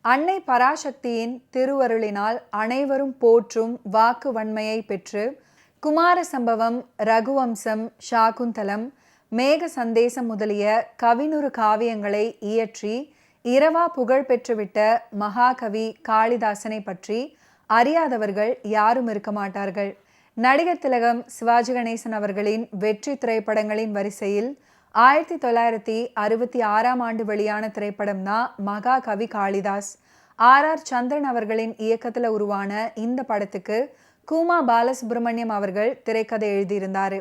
அன்னை பராசக்தியின் திருவருளினால் அனைவரும் போற்றும் வாக்கு வன்மையை பெற்று குமார சம்பவம், ரகுவம்சம், சாகுந்தலம், மேக சந்தேசம் முதலிய கவினுறு காவியங்களை இயற்றி இரவா புகழ் பெற்றுவிட்ட மகாகவி காளிதாசனை பற்றி அறியாதவர்கள் யாரும் இருக்க மாட்டார்கள். நடிகர் திலகம் சிவாஜி கணேசன் அவர்களின் வெற்றி திரைப்படங்களின் வரிசையில் 1966ஆம் ஆண்டு வெளியான திரைப்படம் தான் மகாகவி காளிதாஸ். ஆர் சந்திரன் அவர்களின் இயக்கத்தில் உருவான இந்த படத்துக்கு கூமா பாலசுப்ரமணியம் அவர்கள் திரைக்கதை எழுதியிருந்தார்.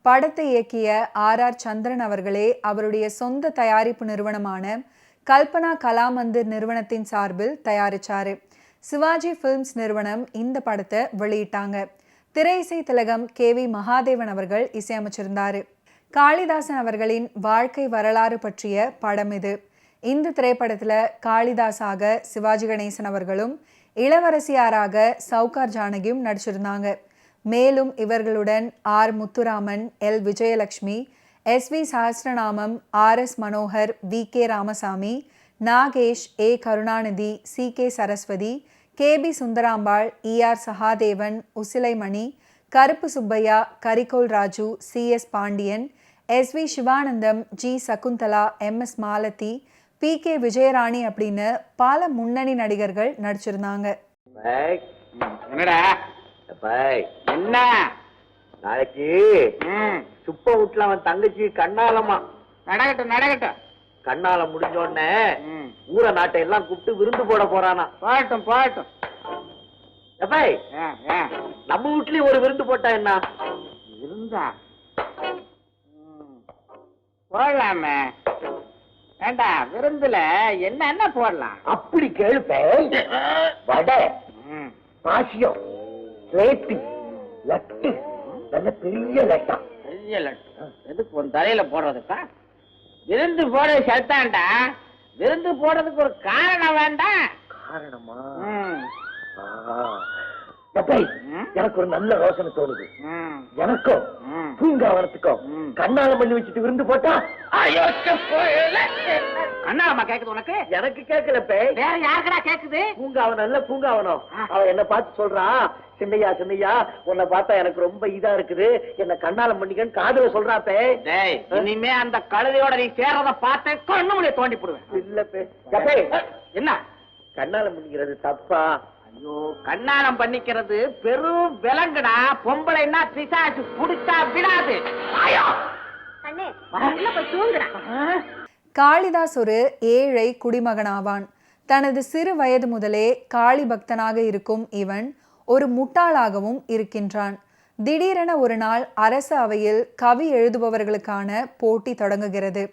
படத்தை இயக்கிய ஆர் சந்திரன் அவர்களே அவருடைய சொந்த தயாரிப்பு நிறுவனமான கல்பனா கலாமந்திர் நிறுவனத்தின் சார்பில் தயாரிச்சாரு. சிவாஜி ஃபிலிம்ஸ் நிறுவனம் இந்த படத்தை வெளியிட்டாங்க. திரை இசை திலகம் KV மகாதேவன் அவர்கள் இசையமைச்சிருந்தாரு. காளிதாசன் அவர்களின் வாழ்க்கை வரலாறு பற்றிய படம் இது. இந்த திரைப்படத்துல காளிதாஸாக சிவாஜி கணேசன் அவர்களும் இளவரசியாராக சௌகார் ஜானகியும் நடிச்சிருந்தாங்க. மேலும் இவர்களுடன் R Muthuraman, L Vijayalakshmi, SV Sahasranamam, RS Manohar, VK Ramasamy, Nagesh, A Karunanidhi, CK Saraswati, KB Sundarambal, ER Sahadevan, உசிலைமணி, கருப்பு Subbaiah, கரிகோல் Raju, CS Pandian, SV Sivanandam, G Shakuntala, MS Malathi, PK Vijayarani அப்படின்னு பல முன்னணி நடிகர்கள் நடிச்சிருந்தாங்க. என்ன நாளைக்கு சுப்ப வீட்டுல அவன் தங்கச்சி கண்ணாலமா நடக்கட்டும். கண்ணாலம் முடிஞ்ச உடனே ஊர நாட்டை எல்லாம் கூப்பிட்டு விருந்து போட போறானா. பாட்டும் நம்ம வீட்லயும் ஒரு விருந்து போட்டா என்ன? விருந்தா போடலாமே. ஏண்டா விருந்துல என்ன போடலாம்? அப்படி கேளுப்ப. வடை, பாசியம், ரேட்டி, லட்டு, நல்ல பெரிய லட்டா. பெரிய லட்டு எதுக்கு உன் தலையில போடுறதுக்கா? விருந்து போட சத்தாண்டா. விருந்து போடுறதுக்கு ஒரு காரணம் வேண்டாம். காரணமா? எனக்கு ஒரு நல்ல யோசனை தோணுது. எனக்கும் பூங்காவனத்துக்கும் கண்ணாலம் பண்ணி வச்சுட்டு விருந்து போட்டா கண்ணாலமா கேக்குது உனக்கு? எனக்கு கேட்கல. வேற யாருக்கடா கேக்குது? பூங்காவனம் இல்ல பூங்காவனம். அவன் என்ன பார்த்து சொல்றான், சின்னையா உன்னை பார்த்தா எனக்கு ரொம்ப இதா இருக்குது, என்ன கண்ணாலம் பண்ணிக்கன்னு காதுல சொல்றாப்பே. இனிமே அந்த கழுதையோட நீ சேர்றத பார்த்தேன் கண்ணு முடிய தோண்டி போடுவேன். இல்ல என்ன கண்ணாலம் பண்ணிக்கிறது தப்பா? ஐயோ, கண்ணாலம் பண்ணிக்கிறது பெரும் விலங்குடா. பொம்பளைன்னா பிசாசு புடிச்சா விடாது. காளிதாஸ் ஒரு ஏழை குடிமகனாவான். தனது சிறு வயது முதலே காளி பக்தனாக இருக்கும் இவன் ஒரு முட்டாளாகவும் இருக்கின்றான். திடீரென ஒரு நாள் அரசு அவையில் கவி எழுதுபவர்களுக்கான போட்டி தொடங்குகிறது.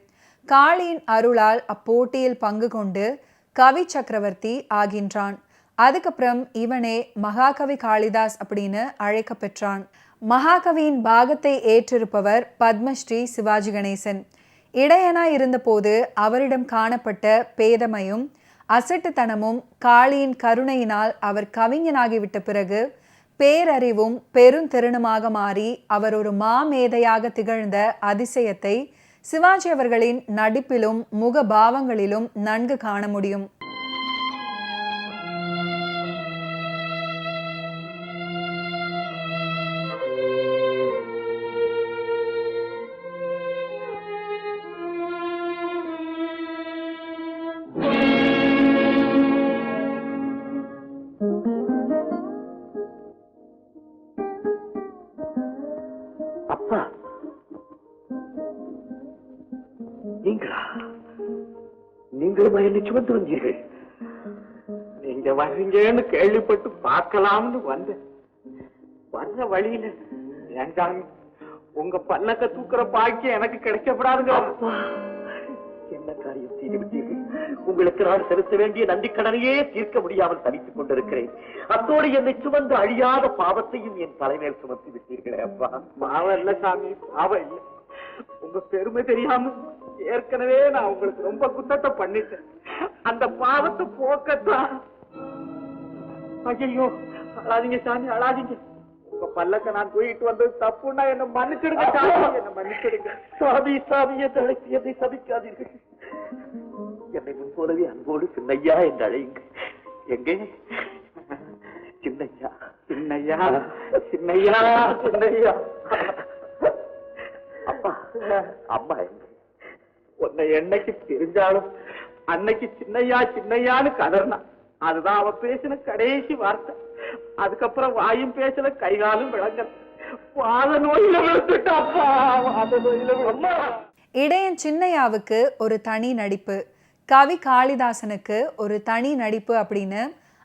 காளியின் அருளால் அப்போட்டியில் பங்கு கொண்டு கவி சக்கரவர்த்தி ஆகின்றான். அதுக்கப்புறம் இவனே மகாகவி காளிதாஸ் அப்படின்னு அழைக்க பெற்றான். மகாகவியின் பாகத்தை ஏற்றிருப்பவர் பத்மஸ்ரீ சிவாஜி கணேசன். இடையனாய் இருந்தபோது அவரிடம் காணப்பட்ட பேதமையும் அசட்டுத்தனமும் காளியின் கருணையினால் அவர் கவிஞனாகிவிட்ட பிறகு பேரறிவும் பெருந்திறனுமாக மாறி அவர் ஒரு மாமேதையாக திகழ்ந்த அதிசயத்தை சிவாஜி அவர்களின் நடிப்பிலும் முக பாவங்களிலும் நன்கு காண முடியும். அப்பா, நீங்களும் என்னை சுமந்து வந்தீர்கள். நீங்க வர்றீங்கன்னு கேள்விப்பட்டு பார்க்கலாம்னு வந்தேன். வர்ற வழியில ஏண்டாங்க உங்க பல்லக்க தூக்குற பாக்கியம் எனக்கு கிடைக்கப்படாதுங்க. என்ன காரியம் செய்து விட்டீர்கள்? உங்களுக்கு நான் செலுத்த வேண்டிய நன்றிக்கடனையே தீர்க்க முடியாமல் தனித்துக் கொண்டிருக்கிறேன். அத்தோடு என்னை சுமந்து அழியாத பாவத்தையும் என் தலைமையில் சுமத்தி விட்டீர்களே அப்பா. பாவம் இல்ல சாமி, பாவம் இல்ல. உங்க பெருமை தெரியாம ஏற்கனவே நான் உங்களுக்கு ரொம்ப குத்தத்தை பண்ணிட்டேன். அந்த பாவத்தை போக்கத்தான். ஐயோ, அழாதீங்க சாமி, அழாதீங்க. உங்க பல்லக்க நான் தூக்கிட்டு வந்தது தப்புன்னா என்ன மன்னிச்சிடுங்க சாமி, என்ன மன்னிச்சிடுங்க சாமி. சாமியை தலைப்பியதை சபிக்காதீர்கள். என்னை முன் போலவே அன்போடு சின்னையா என்று அழையுங்க. எங்கே சின்னையா? சின்னையா, சின்னையா, சின்னையா. அப்பா, அம்மா எங்க? உன்னை என்னைக்கு தெரிஞ்சாலும் அன்னைக்கு சின்னையா சின்னையான்னு கதறினா. அதுதான் அவ பேசின கடைசி வார்த்தை. அதுக்கப்புறம் வாயும் பேசல, கைகாலும் விளங்கல. வாத நோயில விழுந்துட்டாப்பா, வாத நோயில. அம்மா, இடையன் சின்னையாவுக்கு ஒரு தனி நடிப்பு, கவி காளிதாசனுக்கு ஒரு தனி நடிப்பு அப்படின்னு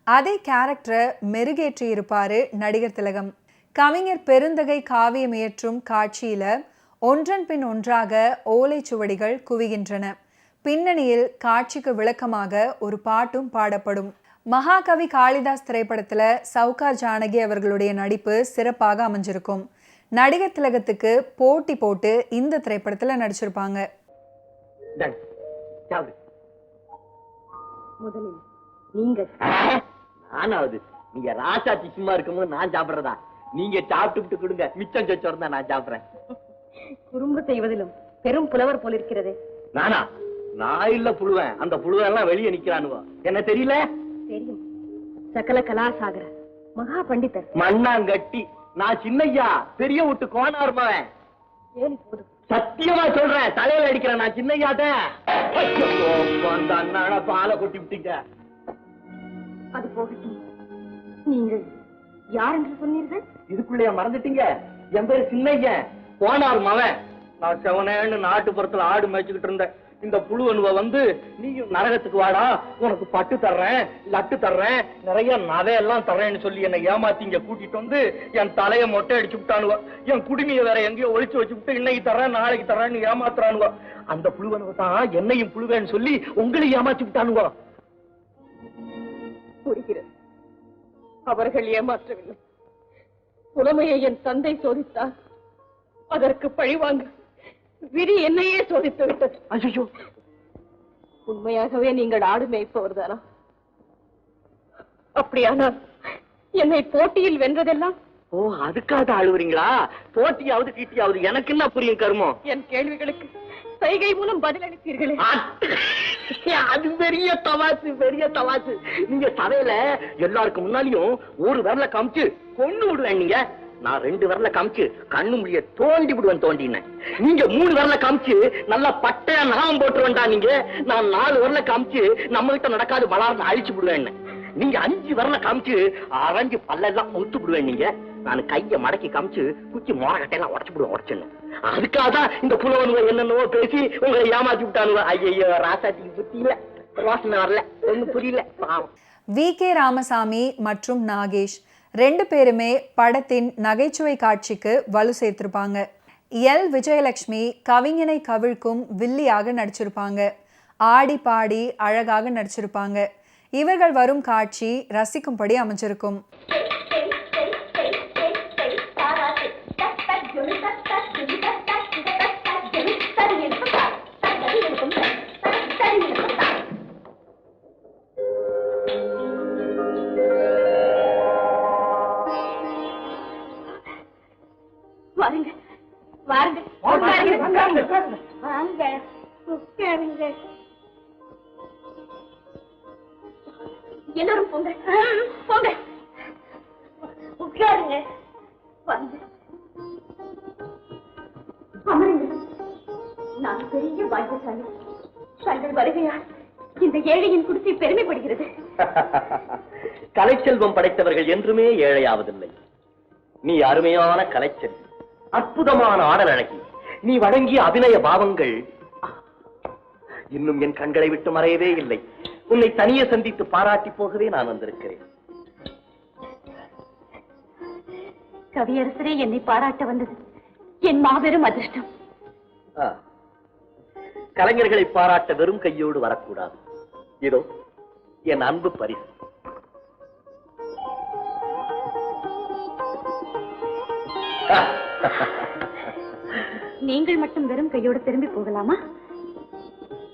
அதே கேரக்டரை மெருகேற்றி இருப்பாரு நடிகர் திலகம். கவிஞர் பெருந்தகை காவியம் இயற்றும் காட்சியில ஒன்றன் பின் ஒன்றாக ஓலைச்சுவடிகள் குவிகின்றன. பின்னணியில் காட்சிக்கு விளக்கமாக ஒரு பாட்டும் பாடப்படும். மகாகவி காளிதாஸ் திரைப்படத்துல சவுகார் ஜானகி அவர்களுடைய நடிப்பு சிறப்பாக அமைஞ்சிருக்கும். நடிகர் திலகத்துக்கு போட்டி போட்டு இந்த திரைப்படத்துல நடிச்சிருப்பாங்க. முதலில் நீங்க நானாவது நீங்க ராசாச்சி சும்மா இருக்கும்போது நான் சாப்பிடுறதா? நீங்க சாப்பிட்டு கொடுங்க, மிச்சம் சொச்சோம் தான் நான் சாப்பிடுறேன். குறும்பு செய்வதிலும் பெரும் புலவர் போல இருக்கிறதே. நானா? நான் இல்ல புழுவேன். அந்த புழுவெல்லாம் வெளியே நிக்கிறானுவோ. என்ன தெரியல? தெரியும். சகல கலாசாகர மகா பண்டிதர் மண்ணாங்கட்டி. நான் சின்னையா, பெரிய விட்டு கோனார் மவன். ஏழு போதும். சத்தியமா சொல்றேன், தலையில அடிக்கிறேன். நான் சின்னையாத அந்த அண்ணாட பாலை கொட்டி விட்டீங்க. அது போகட்டும். நீங்கள் யார் என்று சொன்னீர்கள்? இதுக்குள்ளே மறந்துட்டீங்க? என் பேரு சின்னையன், கோனார் மவன். நான் செவனேன்னு நாட்டுப்புறத்துல ஆடு மேய்ச்சிக்கிட்டு இருந்தேன். இந்த புழுவனுவ வந்து, நீயும் நரகத்துக்கு வாடா, உனக்கு பட்டு தர்றேன், லட்டு தர்றேன், நிறைய நகையெல்லாம் தர்றேன்னு சொல்லி என்னை ஏமாத்தி இங்க கூட்டிட்டு வந்து என் தலைய மொட்டை அடிச்சு விட்டானுவ. என் குடுமையை வேற எங்கேயோ ஒழிச்சு வச்சு விட்டு இன்னைக்கு தர்றேன் நாளைக்கு தர்றேன்னு ஏமாத்துறானுவ. அந்த புழுவனுவ தான் என்னையும் புழுவேன்னு சொல்லி உங்களையும் ஏமாத்தி விட்டானுவ. புரிகிறது. அவர்கள் ஏமாற்றவில்லை. புலமையை என் தந்தை சோதித்தார். அதற்கு பழிவாங்க விதி என்னையே சோதித்து விட்டது. ஐயோ, உண்மையாகவே நீங்கள் ஆடு மேய்ப்பவர் தானா? அப்படியானால் என்னை போட்டியில் வென்றதெல்லாம்? ஓ, அதுக்காக அழுவுறீங்களா? போட்டியாவது கீட்டியாவது எனக்கு என்ன புரியும் கருமம்? என் கேள்விகளுக்கு சைகை மூலம் பதிலளித்தீர்களே, அது பெரிய தவாசு, பெரிய தவாசு. நீங்க சபையில எல்லாருக்கும் முன்னாடியும் ஒரு விரல காமிச்சு கொண்டு விடுவேன். நீங்க நான் 2 விரல காமிச்சு கண்ணு முடிய தோண்டி விடுவேன் தோண்டினேன். நீங்க 3 விரல காமிச்சு நல்லா பட்டையா நாமம் போட்டுருவேன்டா. நீங்க நான் 4 விரல காமிச்சு நம்ம கிட்ட நடக்காது வளார்னு அழிச்சு விடுவேன். நீங்க 5 விரல காமிச்சு அரைஞ்சு பல்லெல்லாம் முத்து விடுவேன். நீங்க நான் கைய மடக்கி காமிச்சு குச்சி மோரக்கட்டையெல்லாம் உடச்சு விடுவேன், உடச்சுன்னு. அதுக்காக தான் இந்த புலவனுவ என்னென்னவோ பேசி உங்களை ஏமாத்தி விட்டானுவ. ஐயோ, ராசாத்திக்கு புத்தி இல்ல, ரோசனை வரல, ஒண்ணும் புரியல. வி.கே. ராமசாமி மற்றும் நாகேஷ் 2 பேருமே படத்தின் நகைச்சுவை காட்சிக்கு வலு சேர்த்திருப்பாங்க. எல். விஜயலட்சுமி கவிஞனை கவிழ்க்கும் வில்லியாக நடிச்சிருப்பாங்க. ஆடி பாடி அழகாக நடிச்சிருப்பாங்க. இவர்கள் வரும் காட்சி ரசிக்கும்படி அமைஞ்சிருக்கும். வாருங்க வாருங்க வாங்க உட்காருங்க. எல்லாரும் போங்க போங்க, உட்காருங்க. வாங்க அமருங்க. நான் பெரிய பாக்கியசாலி. தங்கள் வருகையால் இந்த ஏழையின் குடிசை பெருமைப்படுகிறது. கலைச்செல்வம் படைத்தவர்கள் என்றுமே ஏழையாவதில்லை. நீ அருமையான கலைச்செல்வி, அற்புதமான ஆடல் அழகி. நீ வழங்கிய அபிநய பாவங்கள் இன்னும் என் கண்களை விட்டு மறையவே இல்லை. உன்னை தனியே சந்தித்து பாராட்டி போகவே நான் வந்திருக்கிறேன். கவியரசரே என்னை பாராட்ட வந்தது என் மாபெரும் அதிர்ஷ்டம். கலைஞர்களை பாராட்ட வெறும் கையோடு வரக்கூடாது. இதோ என் அன்பு பரிசு. நீங்கள் மட்டும் வெறும் கையோடு திரும்பி போகலாமா?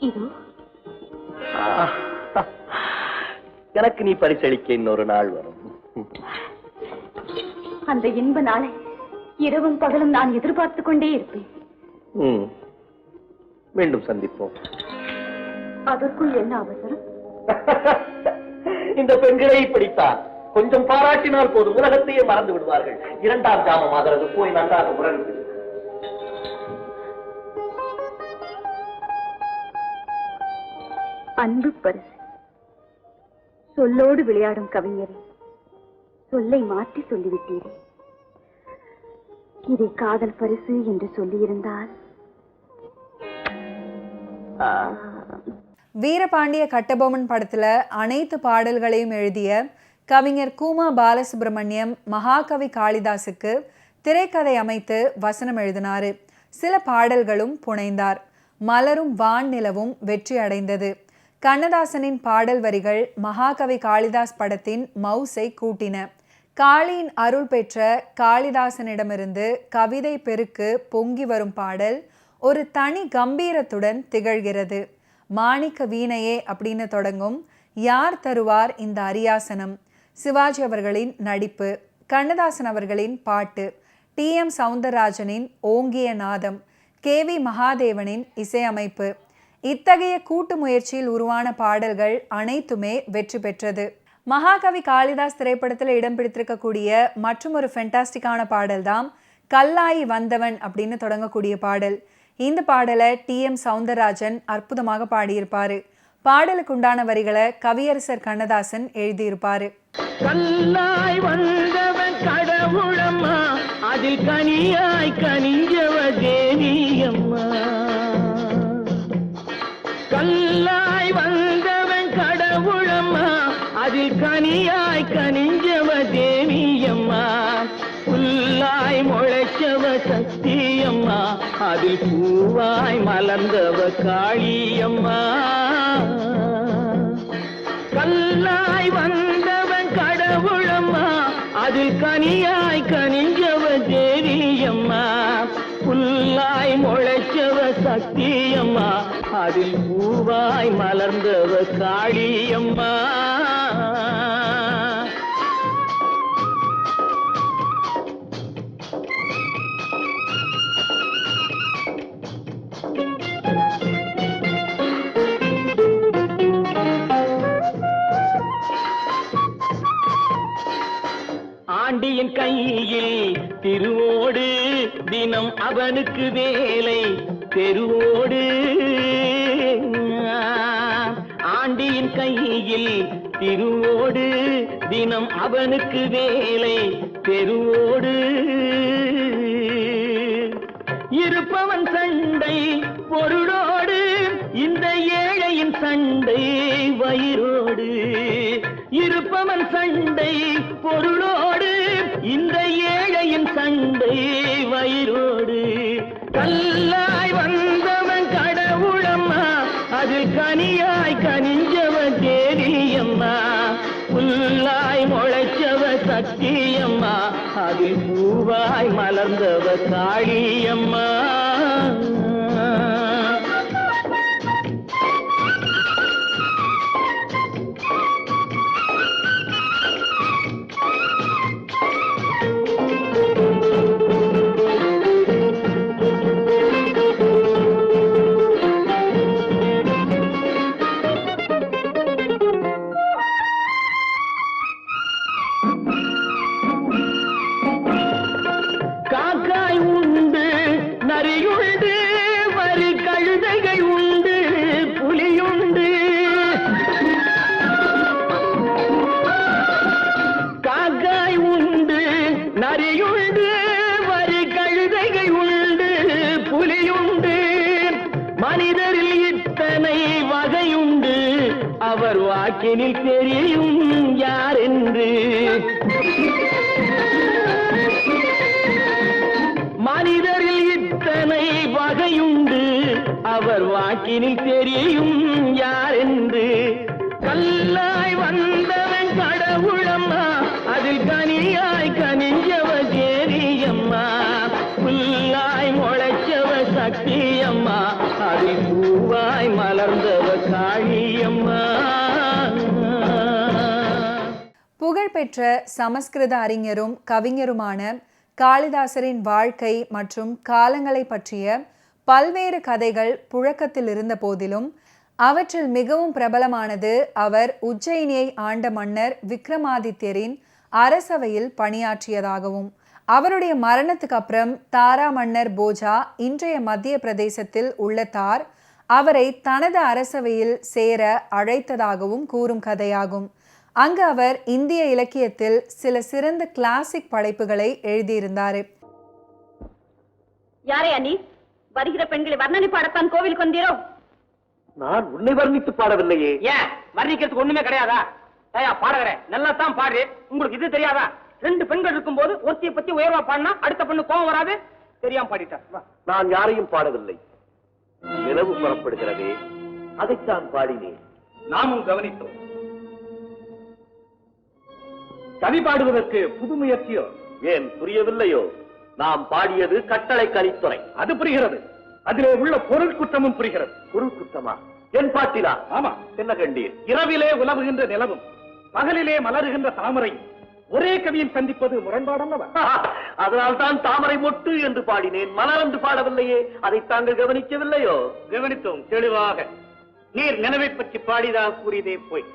இதோ. எனக்கு நீ பரிசளிக்க இன்னொரு நாள் வரும். அந்த இன்ப நாளை இரவும் பகலும் நான் எதிர்பார்த்துக் கொண்டே இருப்பேன். மீண்டும் சந்திப்போம். அதற்குள் என்ன அவசரம்? இந்த பெண்களை இப்படித்தான். கொஞ்சம் பாராட்டினால் போதும், உலகத்தையே மறந்து விடுவார்கள். 2ஆம் ஜாமம் ஆகிறது, போய் நன்றாக உறங்கு. அன்பு பரிசு. சொல்லோடு விளையாடும் கவிஞரே, சொல்லை மாற்றி சொல்லிவிட்டீரே. இதை காதல் பரிசு என்று சொல்லியிருந்தால். வீரபாண்டிய கட்டபொம்மன் படத்துல அனைத்து பாடல்களையும் எழுதிய கவிஞர் கூமா பாலசுப்ரமணியம் மகாகவி காளிதாசுக்கு திரைக்கதை அமைத்து வசனம் எழுதினாரு. சில பாடல்களும் புனைந்தார். மலரும் வான் நிலவும் வெற்றி அடைந்தது. கண்ணதாசனின் பாடல் வரிகள் மகாகவி காளிதாஸ் படத்தின் மவுசை கூட்டின. காளியின் அருள் பெற்ற காளிதாசனிடமிருந்து கவிதை பெருக்கு பொங்கி வரும் பாடல் ஒரு தனி கம்பீரத்துடன் திகழ்கிறது. மாணிக்க வீணையே அப்படின்னு தொடங்கும் யார் தருவார் இந்த அரியாசனம். சிவாஜி அவர்களின் நடிப்பு, கண்ணதாசன் அவர்களின் பாட்டு, TM சௌந்தரராஜனின் ஓங்கிய நாதம், KV மகாதேவனின் இசையமைப்பு, இத்தகைய கூட்டு முயற்சியில் உருவான பாடல்கள் அனைத்துமே வெற்றி பெற்றது. மகாகவி காளிதாஸ் திரைப்படத்தில் இடம் பிடித்திருக்கக்கூடிய மற்றும் ஒரு ஃபென்டாஸ்டிக்கான பாடல் தான் கல்லாயி வந்தவன் அப்படின்னு தொடங்கக்கூடிய பாடல். இந்த பாடலை TM சௌந்தரராஜன் அற்புதமாக பாடியிருப்பாரு. பாடலுக்கு உண்டான வரிகளை கவியரசர் கண்ணதாசன் எழுதியிருப்பாரு. கல்லாய் வந்தவன் கடவுளம்மா, அதில் கனியாய் கனிஞ்சவ தேவியம்மா. கல்லாய் வந்தவன் கடவுளம்மா, அதில் கனியாய் கனிஞ்சவ தேவியம்மா. புல்லாய் முளைச்சவ சக்தியம்மா, அதில் பூவாய் மலர்ந்தவ காளியம்மா. கல்லாய் வந்தவன் கடவுளம்மா, அதில் கனியாய் கனிஞ்சவ தேவியம்மா. புல்லாய் முளைச்சவ சக்தியம்மா, அதில் பூவாய் மலர்ந்தவ காளியம்மா. ஆண்டியின் கையில் திருவோடு, தினம் அவனுக்கு வேலை தெருவோடு. ஆண்டியின் கையில் திருவோடு, தினம் அவனுக்கு வேலை தெருவோடு. இருப்பவன் சண்டை பொருளோடு, இந்த ஏழையின் சண்டை வயிறோடு. இருப்பவன் சண்டை பொருளோடு, இந்த ஏழையின் சண்டை வயிறோடு. கல்லாய் வந்தவன் கடவுளம்மா, அதில் கனியாய் கனிஞ்சவ தேவியம்மா. புல்லாய் முளைச்சவ சக்தியம்மா, அதில் பூவாய் மலர்ந்தவ காளியம்மா. காக்காய் உண்டு, நரியுண்டு, வரி கழுதைகள் உண்டு, புலியுண்டு. காக்காய் உண்டு, நரியுண்டு, வரி கழுதைகள் உண்டு, புலியுண்டு. மனிதரில் இத்தனை வகையுண்டு, அவர் வாக்கினில் தெரியும் யாரென்று. மனிதரில் இத்தனை வகையுண்டு, அவர் வாக்கினில் தெரியும் யாரென்று. கல்லாய் வந்தவன் கடவுளம்மா, அதில் கனியாய் கனிஞ்சவ தேவியம்மா. புல்லாய் முளைச்சவ சக்தியம்மா, அதில் பூவாய் மலர்ந்தவ காளியம்மா. புகழ்பெற்ற சமஸ்கிருத அறிஞரும் கவிஞருமான காளிதாசரின் வாழ்க்கை மற்றும் காலங்களை பற்றிய பல்வேறு கதைகள் புழக்கத்தில் இருந்த போதிலும் அவற்றில் மிகவும் பிரபலமானது அவர் உஜ்ஜயினியை ஆண்ட மன்னர் விக்ரமாதித்யரின் அரசவையில் பணியாற்றியதாகவும், அவருடைய மரணத்துக்கு அப்புறம் தாரா மன்னர் போஜா, இன்றைய மத்திய பிரதேசத்தில் உள்ள தார், அவரை தனது அரசவையில் சேர அழைத்ததாகவும் கூறும் கதையாகும். அங்கு அவர் இந்திய இலக்கியத்தில் சில சிறந்த கிளாசிக் படைப்புகளை எழுதியிருந்தார். யாரையா நீ? வருகிற பெண்களை வர்ணனை பாடத்தான் கோவிலுக்கு வந்தீரோ? நான் உன்னை வர்ணித்து பாடவில்லையே. ஏன் வர்ணிக்கிறதுக்கு ஒண்ணுமே கிடையாதா? பாடுகிறேன், நல்லா தான் பாடு. உங்களுக்கு இது தெரியாதா? 2 பெண்கள் இருக்கும் போது ஒருத்தியை பத்தி உயர்வா பாடினா அடுத்த பெண்ணு கோவம் வராது. தெரியாம பாடிட்டார். நான் யாரையும் பாடவில்லை. நிலவு புறப்படுகிறதே, அதைத்தான் பாடினேன். நாமும் கவனித்தோம். கவி பாடுவதற்கு புது முயற்சியோ? ஏன் புரியவில்லையோ? நாம் பாடியது கட்டளை கலித்துறை. அது புரிகிறது. அதிலே உள்ள பொருள் குற்றமும் புரிகிறது. பொருள் குற்றமா? என் பாட்டிலா? ஆமா. என்ன கண்டீர்? இரவிலே உலவுகின்ற நிலவும் பகலிலே மலருகின்ற தாமரை ஒரே கவியில் சந்திப்பது முரண்பாடல்லவா? அதனால் தான் தாமரை மொட்டு என்று பாடினேன், மலர் என்று பாடவில்லையே. அதை தாங்கள் கவனிக்கவில்லையோ? கவனித்தோம் தெளிவாக. நீர் நிலவை பற்றி பாடிதாக கூறியதே போய்.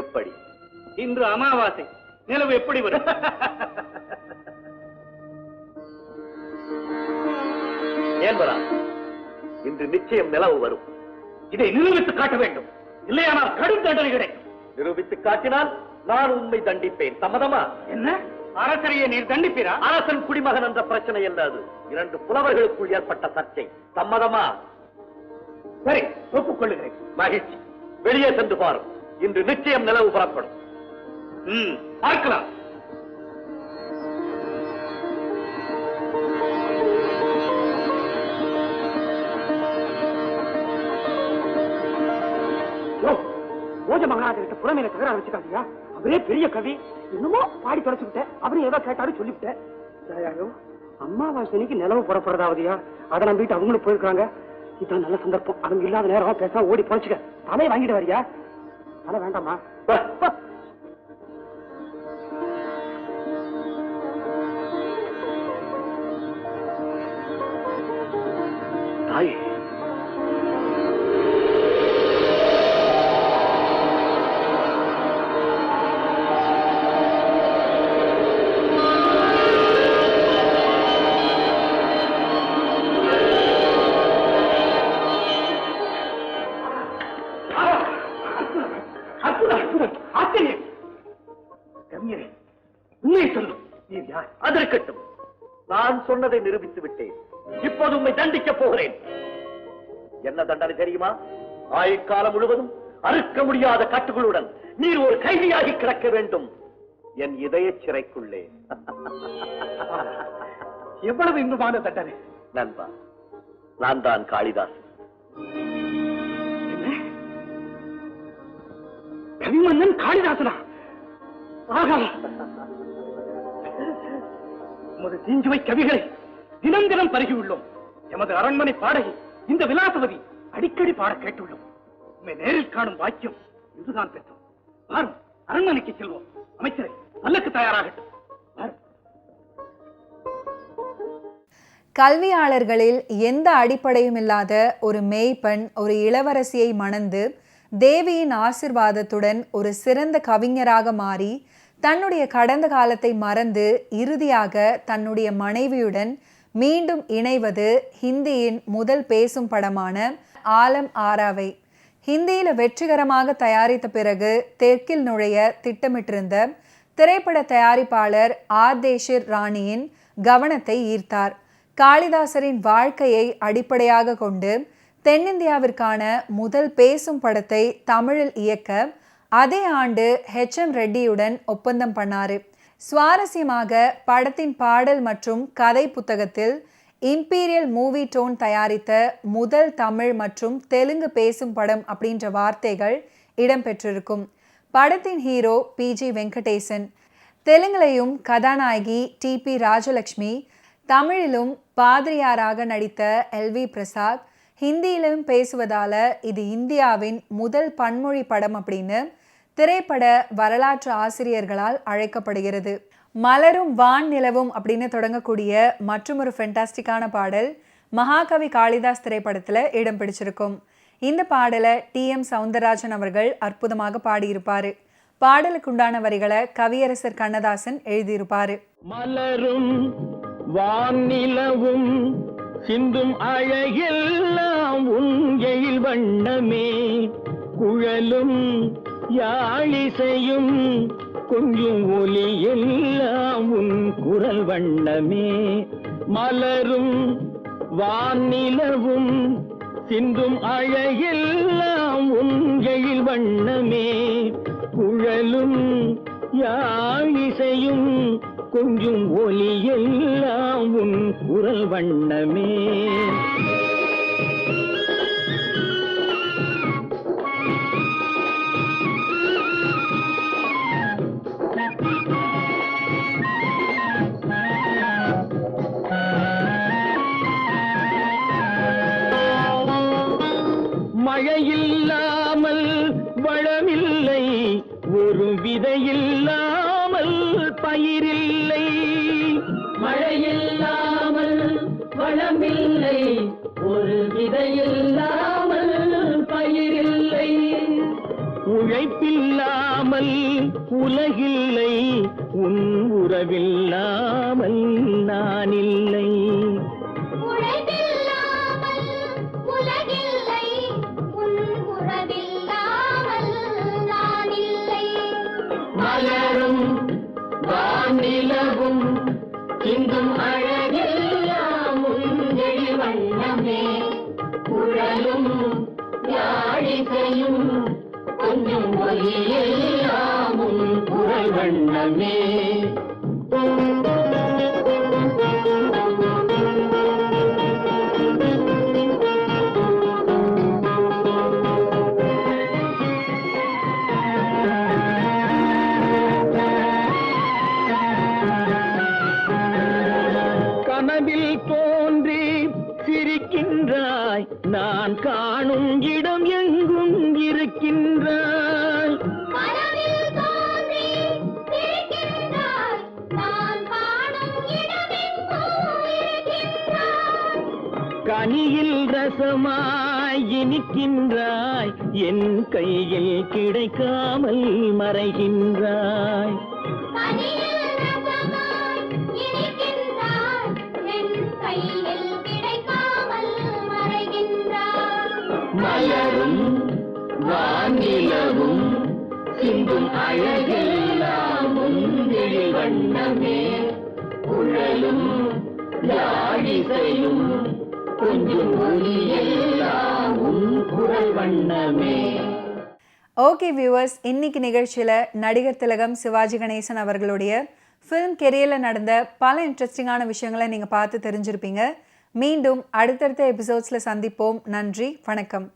எப்படி? இன்று அமாவாசை, நிலவு எப்படி வரும்? ஏன் வரா? இன்று நிச்சயம் நிலவு வரும். இதை நிரூபித்து காட்ட வேண்டும். இல்லையானால் கடும் தண்டனை கிடைக்கும். நிரூபித்து காட்டினால் நான் உண்மை தண்டிப்பேன். சம்மதமா? என்ன அரசரையே நீர் தண்டிப்பீரா? அரசன் குடிமகன் என்ற பிரச்சனை அல்ல அது. 2 புலவர்களுக்குள் ஏற்பட்ட சர்ச்சை. சம்மதமா? சரி, ஒப்புக்கொள்ளுகிறேன். மகிழ்ச்சி. வெளியே சென்று பாரும். இன்று நிச்சயம் நிலவு புறப்படும். பார்க்கலாம். போஜ மகாராஜர்கிட்ட புறமையில தகராறு வச்சுக்காதியா? அவரே பெரிய கவி, இன்னுமோ பாடி தொலைச்சுக்கிட்டேன். அவரும் ஏதோ கேட்டாரு சொல்லிவிட்டேன். அம்மாவாசனைக்கு நிலவு புறப்படுறதாவதியா? அதை நம்பிட்டு அவங்களும் போயிருக்காங்க. இதுதான் நல்ல சந்தர்ப்பம். அவங்க இல்லாத நேரம் பேச ஓடி பொழைச்சுக்க. தலையை வாங்கிட்டு வரியா? தலை வேண்டாமா? தாயே, அதற்கட்டும். நான் சொன்னதை நிரூபித்து விட்டேன். இப்போது உண்மை தண்டிக்க போகிறேன். என்ன தண்டனை தெரியுமா? ஆயுட்காலம் முழுவதும் அறுக்க முடியாத கட்டுகளுடன் நீர் ஒரு கைதியாகி கிடக்க வேண்டும் என் இதய சிறைக்குள்ளே. எவ்வளவு இன்பமான தண்டனை நண்பா. நான் தான் காளிதாஸ். கவிமன்னன் காளிதாசனா? உமது தீஞ்சுவை கவிகளை தினம் தினம் பருகியுள்ளோம். எமது அரண்மனை பாடகி இந்த விலாசவதி அடிக்கடி பாட கேட்டுள்ளோம். உண்மை நேரில் காணும் பாக்கியம் இதுதான் பெற்றோம். வாரும், அரண்மனைக்கு செல்வோம். அமைச்சரை நல்லக்கு தயாராகட்டும். கல்வியாளர்களில் எந்த அடிப்படையும் இல்லாத ஒரு மேய்ப்பெண் ஒரு இளவரசியை மணந்து தேவியின் ஆசிர்வாதத்துடன் ஒரு சிறந்த கவிஞராக மாறி தன்னுடைய கடந்த காலத்தை மறந்து இறுதியாக தன்னுடைய மனைவியுடன் மீண்டும் இணைவது ஹிந்தியின் முதல் பேசும் படமான ஆலம் ஆராவை ஹிந்தியில் வெற்றிகரமாக தயாரித்த பிறகு தெற்கில் நுழைய திட்டமிட்டிருந்த திரைப்பட தயாரிப்பாளர் ஆர்தேஷிர் ராணியின் கவனத்தை ஈர்த்தார். காளிதாசரின் வாழ்க்கையை அடிப்படையாக கொண்டு தென்னிந்தியாவிற்கான முதல் பேசும் படத்தை தமிழில் இயக்க அதே ஆண்டு HM ரெட்டியுடன் ஒப்பந்தம் பண்ணாரு. சுவாரஸ்யமாக படத்தின் பாடல் மற்றும் கதை புத்தகத்தில் இம்பீரியல் மூவி டோன் தயாரித்த முதல் தமிழ் மற்றும் தெலுங்கு பேசும் படம் அப்படின்ற வார்த்தைகள் இடம்பெற்றிருக்கும். படத்தின் ஹீரோ PG வெங்கடேசன், தெலுங்குலையும் கதாநாயகி TP ராஜலட்சுமி, தமிழிலும் பாதிரியாராக நடித்த LV பிரசாத், ஹிந்தியிலும் பேசுவதால இது இந்தியாவின் முதல் பன்மொழி படம் அப்படின்னு திரைப்பட வரலாற்று ஆசிரியர்களால் அழைக்கப்படுகிறது. மலரும் வான் நிலவும் அப்படின்னு தொடங்கக்கூடிய மற்றொரு ஃபென்டாஸ்டிக்கான பாடல் மகாகவி காளிதாஸ் திரைப்படத்தில் இடம் பிடிச்சிருக்கும். இந்த பாடலை TM சௌந்தரராஜன் அவர்கள் அற்புதமாக பாடியிருப்பாரு. பாடலுக்குண்டான வரிகளை கவியரசர் கண்ணதாசன் எழுதியிருப்பாரு. மலரும் வானிலவும் சிந்தும் அழகெல்லாம் உன் எழில் வண்ணமே, குழலும் யாழிசையும் கொஞ்சம் ஒலி எல்லாம் உன் குரல் வண்ணமே. மலரும் வானிலவும் சிந்தும் அழகெல்லாம் உன் எழில் வண்ணமே, குழலும் யாழிசையும் கொஞ்சம் ஒலி எல்லாம் உன் குரல் வண்ணமே. மழையில்லாமல் வளமில்லை, ஒரு விதையில்லாமல் பயிரில்லை. மழையில்லாமல் வளமில்லை, ஒரு விதையில்லாமல் பயிரில்லை. உழைப்பில்லாமல் உலகில்லை, உன் உறவில்லாமல் நான் இல்லை. மலரும் வானிலவும் சிந்தும் அழகெல்லாம் உன் எழில் வண்ணமே, குழலும் யாழிசையும் கொஞ்சம் ஒலி எல்லாம் உன் குரல் வண்ணமே. கனவில் தோன்றி சிரிக்கின்றாய், நான் காணும் இடம் எங்கும் இருக்கின்றாய். கனியில் ரசமாய் இனிக்கின்றாய், என் கையில் கிடைக்காமல் மறைகின்றாய். மலரும் வானிலவும் சிந்தும் அழகெல்லாம் உன் எழில் வண்ணமே, குழலும் யாழிசையும் கொஞ்சம் ஒலி எல்லாம் உன் குரல் வண்ணமே. ஓகே வியூவர்ஸ், இன்னைக்கு நிகழ்ச்சியில் நடிகர் திலகம் சிவாஜி கணேசன் அவர்களுடைய ஃபிலிம் கெரியரில் நடந்த பல இன்ட்ரெஸ்டிங்கான விஷயங்களை நீங்கள் பார்த்து தெரிஞ்சிருப்பீங்க. மீண்டும் அடுத்தடுத்த எபிசோட்ஸில் சந்திப்போம். நன்றி, வணக்கம்.